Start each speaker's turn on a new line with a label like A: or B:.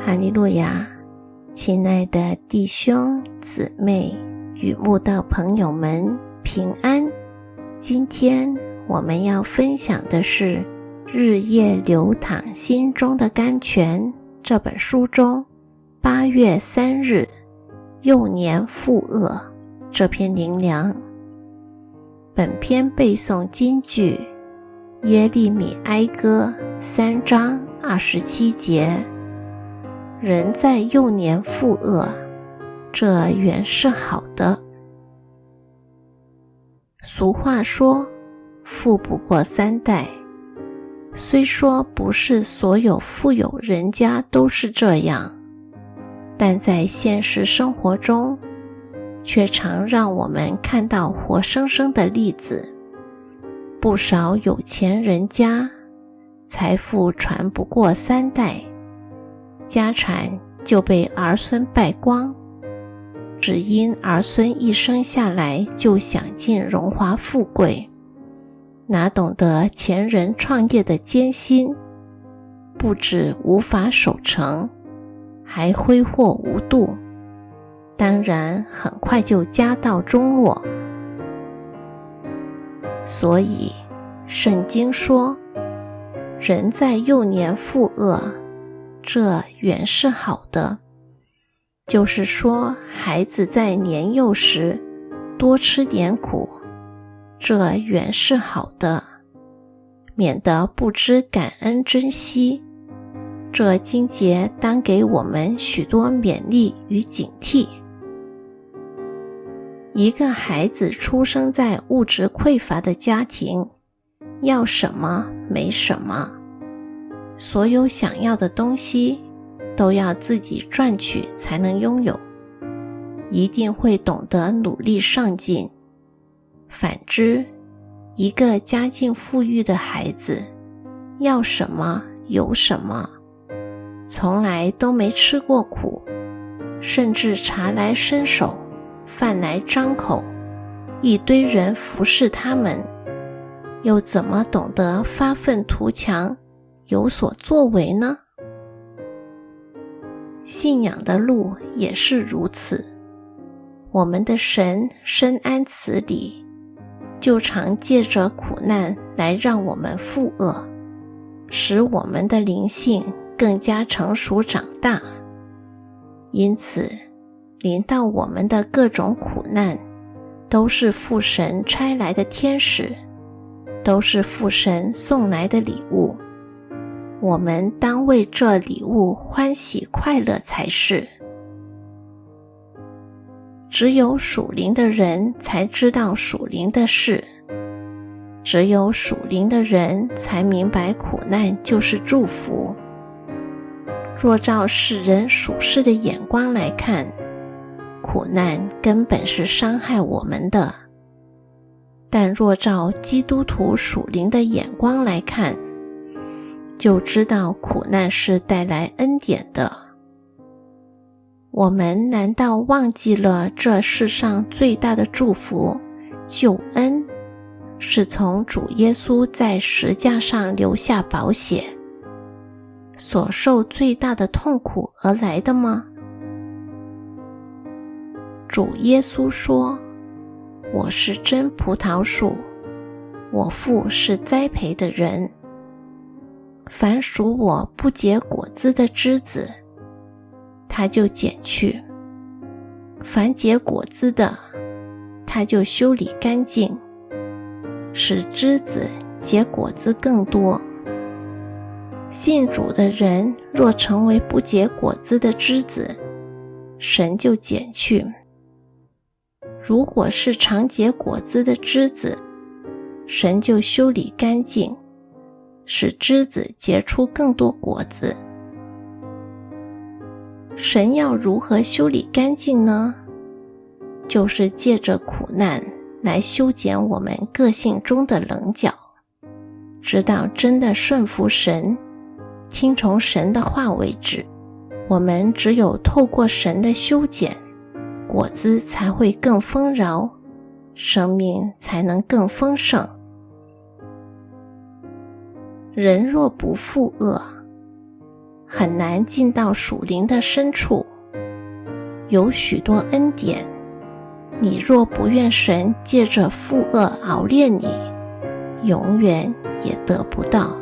A: 哈利路亚！亲爱的弟兄姊妹与慕道朋友们平安。今天我们要分享的是日夜流淌心中的甘泉这本书中8月3日幼年负恶这篇灵粮。本篇背诵金句耶利米哀歌3章27节，人在幼年负恶，这原是好的。俗话说，富不过3代，虽说不是所有富有人家都是这样，但在现实生活中，却常让我们看到活生生的例子。不少有钱人家，财富传不过3代，家产就被儿孙败光，只因儿孙一生下来就享尽荣华富贵，哪懂得前人创业的艰辛，不止无法守成，还挥霍无度，当然很快就家道中落。所以圣经说，人在幼年负恶，这原是好的。就是说，孩子在年幼时多吃点苦，这原是好的，免得不知感恩珍惜。这经节当给我们许多勉励与警惕。一个孩子出生在物质匮乏的家庭，要什么没什么，所有想要的东西都要自己赚取才能拥有，一定会懂得努力上进。反之，一个家境富裕的孩子，要什么有什么，从来都没吃过苦，甚至茶来伸手，饭来张口，一堆人服侍他们，又怎么懂得发愤图强，有所作为呢？信仰的路也是如此。我们的神深谙此理，就常借着苦难来让我们负恶，使我们的灵性更加成熟长大。因此，临到我们的各种苦难，都是父神差来的天使，都是父神送来的礼物。我们当为这礼物欢喜快乐才是。只有属灵的人才知道属灵的事，只有属灵的人才明白苦难就是祝福。若照世人属世的眼光来看，苦难根本是伤害我们的，但若照基督徒属灵的眼光来看，就知道苦难是带来恩典的。我们难道忘记了这世上最大的祝福救恩，是从主耶稣在十架上留下宝血，所受最大的痛苦而来的吗？主耶稣说，我是真葡萄树，我父是栽培的人，凡属我不结果子的枝子，他就剪去，凡结果子的，他就修理干净，使枝子结果子更多。信主的人若成为不结果子的枝子，神就剪去；如果是常结果子的枝子，神就修理干净，使枝子结出更多果子。神要如何修理干净呢？就是借着苦难来修剪我们个性中的棱角，直到真的顺服神，听从神的话为止。我们只有透过神的修剪，果子才会更丰饶，生命才能更丰盛。人若不负恶，很难进到属灵的深处。有许多恩典，你若不愿神借着负恶熬炼你，永远也得不到。